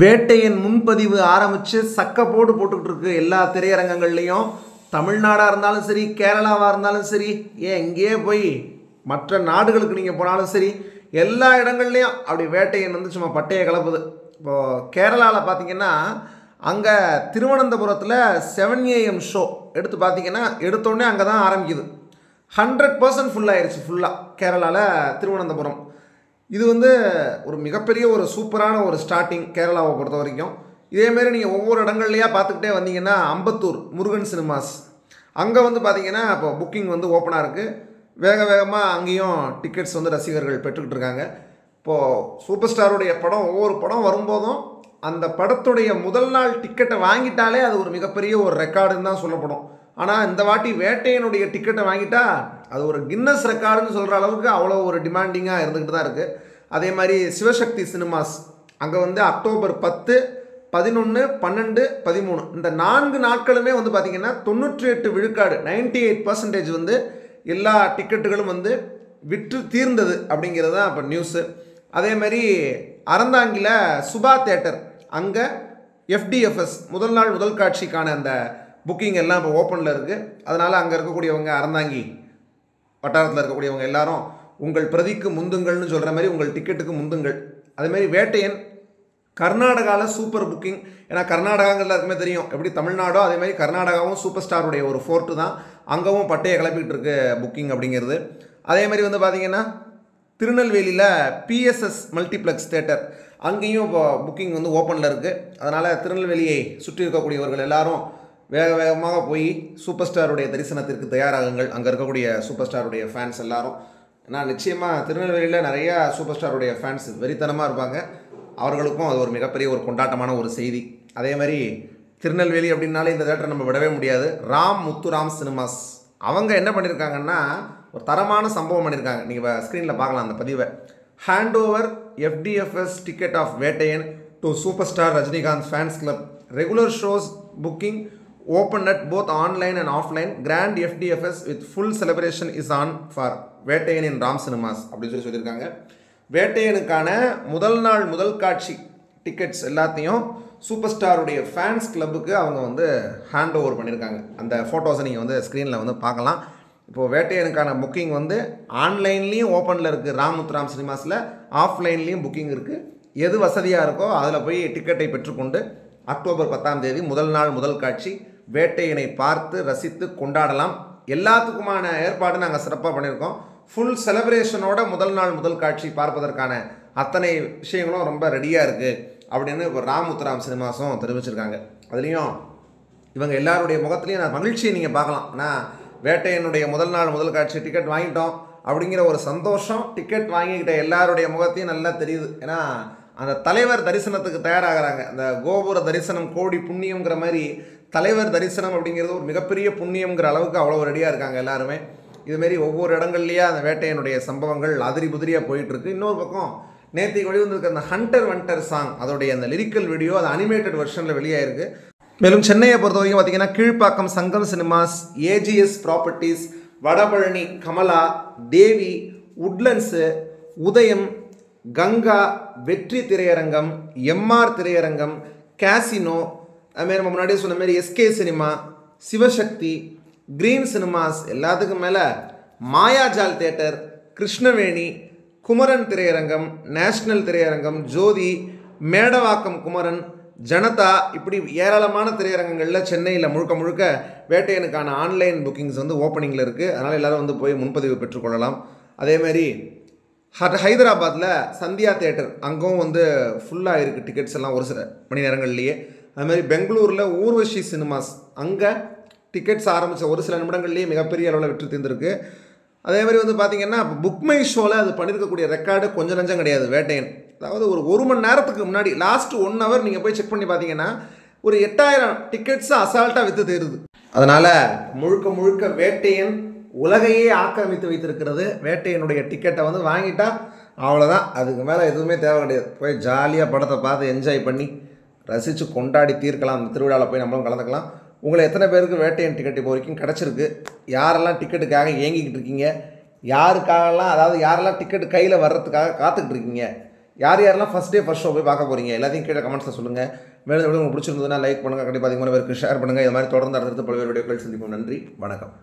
வேட்டையின் முன்பதிவு ஆரம்பித்து சக்கப்போடு போட்டுக்கிட்டு இருக்கு எல்லா திரையரங்கங்கள்லேயும். தமிழ்நாடாக இருந்தாலும் சரி, கேரளாவாக இருந்தாலும் சரி, ஏன் இங்கேயே போய் மற்ற நாடுகளுக்கு நீங்கள் போனாலும் சரி, எல்லா இடங்கள்லையும் அப்படி வேட்டையன் வந்து சும்மா பட்டையை கலப்புது. இப்போது கேரளாவில் பார்த்தீங்கன்னா, அங்கே திருவனந்தபுரத்தில் 7 AM ஷோ எடுத்து பார்த்தீங்கன்னா, எடுத்தோடனே அங்கே தான் ஆரம்பிக்குது. 100% ஃபுல்லாகிடுச்சு. ஃபுல்லாக கேரளாவில் திருவனந்தபுரம். இது வந்து ஒரு மிகப்பெரிய ஒரு சூப்பரான ஒரு ஸ்டார்டிங் கேரளாவை பொறுத்த வரைக்கும். இதேமாரி நீங்கள் ஒவ்வொரு இடங்கள்லையா பார்த்துக்கிட்டே வந்தீங்கன்னா, அம்பத்தூர் முருகன் சினிமாஸ் அங்கே வந்து பார்த்தீங்கன்னா இப்போ புக்கிங் வந்து ஓப்பனாக இருக்குது. வேகமாக அங்கேயும் டிக்கெட்ஸ் வந்து ரசிகர்கள் பெற்றுக்கிட்டு இருக்காங்க. இப்போது சூப்பர் ஸ்டாருடைய படம் ஒவ்வொரு படம் வரும்போதும் அந்த படத்துடைய முதல் நாள் டிக்கெட்டை வாங்கிட்டாலே அது ஒரு மிகப்பெரிய ஒரு ரெக்கார்டுன்னு தான் சொல்லப்படும். ஆனால் இந்த வாட்டி வேட்டையனுடைய டிக்கெட்டை வாங்கிட்டா அது ஒரு கின்னஸ் ரெக்கார்டுன்னு சொல்கிற அளவுக்கு அவ்வளோ ஒரு டிமாண்டிங்காக இருந்துக்கிட்டு தான் இருக்குது. அதே மாதிரி சிவசக்தி சினிமாஸ் அங்கே வந்து அக்டோபர் 10, 11, 12, 13 இந்த 4 நாட்களுமே வந்து பார்த்திங்கன்னா 98 விழுக்காடு 98% வந்து எல்லா டிக்கெட்டுகளும் வந்து விற்று தீர்ந்தது அப்படிங்கிறது தான் இப்போ நியூஸு. அதே மாதிரி அறந்தாங்கியில் சுபா தேட்டர் அங்கே FDFS முதல் நாள் முதல் காட்சிக்கான அந்த புக்கிங் எல்லாம் இப்போ ஓப்பனில் இருக்குது. அதனால் அங்கே இருக்கக்கூடியவங்க அறந்தாங்கி வட்டாரத்தில் இருக்கக்கூடியவங்க எல்லாரும் உங்கள் பிரதிக்கு முந்துங்கள்னு சொல்கிற மாதிரி உங்கள் டிக்கெட்டுக்கு முந்துங்கள். அதேமாதிரி வேட்டையன் கர்நாடகாவில் சூப்பர் புக்கிங். ஏன்னா கர்நாடகாங்கிறது எல்லாருக்குமே தெரியும், எப்படி தமிழ்நாடோ அதேமாதிரி கர்நாடகாவும் சூப்பர் ஸ்டாருடைய ஒரு ஃபோர்ட்டு தான். அங்கவும் பட்டையை கிளப்பிக்கிட்டு இருக்கு புக்கிங் அப்படிங்கிறது. அதேமாதிரி வந்து பார்த்திங்கன்னா திருநெல்வேலியில் PSS மல்டிப்ளெக்ஸ் தேட்டர் அங்கேயும் இப்போ புக்கிங் வந்து ஓப்பனில் இருக்குது. அதனால் திருநெல்வேலியை சுற்றி இருக்கக்கூடியவர்கள் எல்லாரும் வேகமாக போய் சூப்பர் ஸ்டாருடைய தரிசனத்திற்கு தயாராகுங்கள். அங்கே இருக்கக்கூடிய சூப்பர் ஸ்டாருடைய ஃபேன்ஸ் எல்லாரும். ஏன்னா நிச்சயமாக திருநெல்வேலியில் நிறையா சூப்பர் ஸ்டாருடைய ஃபேன்ஸ் வெறித்தனமாக இருப்பாங்க. அவர்களுக்கும் அது ஒரு மிகப்பெரிய ஒரு கொண்டாட்டமான ஒரு செய்தி. அதே மாதிரி திருநெல்வேலி அப்படின்னாலே இந்த தேட்டரை நம்ம விடவே முடியாது. முத்துராம் சினிமாஸ் அவங்க என்ன பண்ணியிருக்காங்கன்னா ஒரு தரமான சம்பவம் பண்ணியிருக்காங்க. நீங்கள் ஸ்க்ரீனில் பார்க்கலாம் அந்த பதிவை. Hand over FDFS ticket of Vettaiyan to superstar Rajinikanth fans club. Regular shows booking open at both online and offline. Grand FDFS with full celebration is on for Vettaiyan in Ram cinemas அப்படின்னு சொல்லியிருக்காங்க. வேட்டையனுக்கான முதல் நாள் முதல் காட்சி டிக்கெட்ஸ் எல்லாத்தையும் சூப்பர் ஸ்டாருடைய ஃபேன்ஸ் கிளப்புக்கு அவங்க வந்து hand over பண்ணியிருக்காங்க. அந்த ஃபோட்டோஸை நீங்கள் வந்து ஸ்க்ரீனில் வந்து பார்க்கலாம். இப்போது வேட்டையனுக்கான புக்கிங் வந்து ஆன்லைன்லேயும் ஓப்பனில் இருக்குது முத்துராம் சினிமாஸில், ஆஃப்லைன்லேயும் புக்கிங் இருக்குது. எது வசதியாக இருக்கோ அதில் போய் டிக்கெட்டை பெற்றுக்கொண்டு அக்டோபர் 10 முதல் நாள் முதல் காட்சி வேட்டையனை பார்த்து ரசித்து கொண்டாடலாம். எல்லாத்துக்குமான ஏற்பாடு நாங்கள் சிறப்பாக பண்ணியிருக்கோம். ஃபுல் செலிப்ரேஷனோட முதல் நாள் முதல் காட்சி பார்ப்பதற்கான அத்தனை விஷயங்களும் ரொம்ப ரெடியாக இருக்குது அப்படின்னு இப்போ முத்துராம் சினிமாஸும் தெரிவிச்சிருக்காங்க. அதுலேயும் இவங்க எல்லாருடைய முகத்துலேயும் நான் மகிழ்ச்சியை நீங்கள் பார்க்கலாம். ஆனால் வேட்டையனுடைய முதல் நாள் முதல் காட்சி டிக்கெட் வாங்கிட்டோம் அப்படிங்கிற ஒரு சந்தோஷம் டிக்கெட் வாங்கிக்கிட்ட எல்லாருடைய முகத்தையும் நல்லா தெரியுது. ஏன்னா அந்த தலைவர் தரிசனத்துக்கு தயாராகிறாங்க. அந்த கோபுர தரிசனம் கோடி புண்ணியங்கிற மாதிரி தலைவர் தரிசனம் அப்படிங்கிறது ஒரு மிகப்பெரிய புண்ணியங்கிற அளவுக்கு அவ்வளோ ரெடியாக இருக்காங்க எல்லாருமே. இதுமாரி ஒவ்வொரு இடங்கள்லேயே அந்த வேட்டையனுடைய சம்பவங்கள் அதிரி புதிரியாக போயிட்டுருக்கு. இன்னொரு பக்கம் நேற்று வெளிவந்திருக்க அந்த ஹண்டர் வண்டர் சாங் அதோடைய அந்த லிரிக்கல் வீடியோ அது அனிமேட்டட் வெர்ஷனில் வெளியாயிருக்கு. மேலும் சென்னையை பொறுத்த வரைக்கும் பார்த்திங்கன்னா Kilpauk Sangam cinemas, AGS properties, Vadapalani Kamala, Devi, Woodlands, Udhayam, Ganga, வெற்றி திரையரங்கம், MR திரையரங்கம், கேசினோ, அதுமாரி நம்ம முன்னாடியே சொன்ன மாதிரி SK cinema, Sivasakthi, green cinemas, எல்லாத்துக்கும் மேலே மாயாஜால் தேட்டர், கிருஷ்ணவேணி, குமரன் திரையரங்கம், நேஷ்னல் திரையரங்கம், ஜோதி, மேடவாக்கம் குமரன், ஜனதா, இப்படி ஏராளமான திரையரங்கங்களில் சென்னையில் முழுக்க முழுக்க வேட்டையனுக்கான ஆன்லைன் புக்கிங்ஸ் வந்து ஓப்பனிங்கில் இருக்குது. அதனால் எல்லோரும் வந்து போய் முன்பதிவு பெற்றுக்கொள்ளலாம். அதேமாதிரி ஹைதராபாத்தில் சந்தியா தேட்டர் அங்கவும் வந்து ஃபுல்லாக இருக்குது டிக்கெட்ஸ் எல்லாம் ஒரு சில மணி நேரங்கள்லேயே. அதுமாதிரி பெங்களூரில் ஊர்வஷி சினிமாஸ் அங்கே டிக்கெட்ஸ் ஆரம்பித்த ஒரு சில நிமிடங்கள்லேயே மிகப்பெரிய அளவில் விற்று தீர்ந்துருக்கு. அதேமாதிரி வந்து பார்த்திங்கன்னா புக் மை ஷோவில் அது பண்ணியிருக்கக்கூடிய ரெக்கார்டு கொஞ்சம் நஞ்சம் கிடையாது வேட்டையன். அதாவது ஒரு மணி நேரத்துக்கு முன்னாடி லாஸ்ட் 1 hour நீங்கள் போய் செக் பண்ணி பார்த்தீங்கன்னா ஒரு 8000 டிக்கெட்ஸ் அசால்ட்டாக விற்று தீருது. அதனால் முழுக்க முழுக்க வேட்டையன் உலகையே ஆக்கிரமித்து வைத்திருக்கிறது. வேட்டையனுடைய டிக்கெட்டை வந்து வாங்கிட்டா அவ்வளோதான், அதுக்கு மேலே எதுவுமே தேவை கிடையாது. போய் ஜாலியாக படத்தை பார்த்து என்ஜாய் பண்ணி ரசித்து கொண்டாடி தீர்க்கலாம். அந்த திருவிழாவில் போய் நம்மளும் கலந்துக்கலாம். உங்களை எத்தனை பேருக்கு வேட்டையன் டிக்கெட் இப்போ வரைக்கும் கிடச்சிருக்கு? யாரெல்லாம் டிக்கெட்டுக்காக ஏங்கிக்கிட்டு இருக்கீங்க? யாருக்காகலாம், அதாவது யாரெல்லாம் டிக்கெட்டு கையில் வர்றதுக்காக காத்துக்கிட்டு இருக்கீங்க? யார் யாரெல்லாம் ஃபஸ்ட் டே ஃபஸ்ட் ஷோ போய் பார்க்க போகிறீங்க எல்லாத்தையும் கீழே கமெண்ட்ஸில் சொல்லுங்கள். மேலும் உங்களுக்கு பிடிச்சிருந்ததுன்னா லைக் பண்ணுங்கள், கண்டிப்பாக அதிகமான பேருக்கு ஷேர் பண்ணுங்கள். இது மாதிரி தொடர்ந்து அடுத்தடுத்து பல்வேறு வீடியோக்கள் சந்திப்போம். நன்றி, வணக்கம்.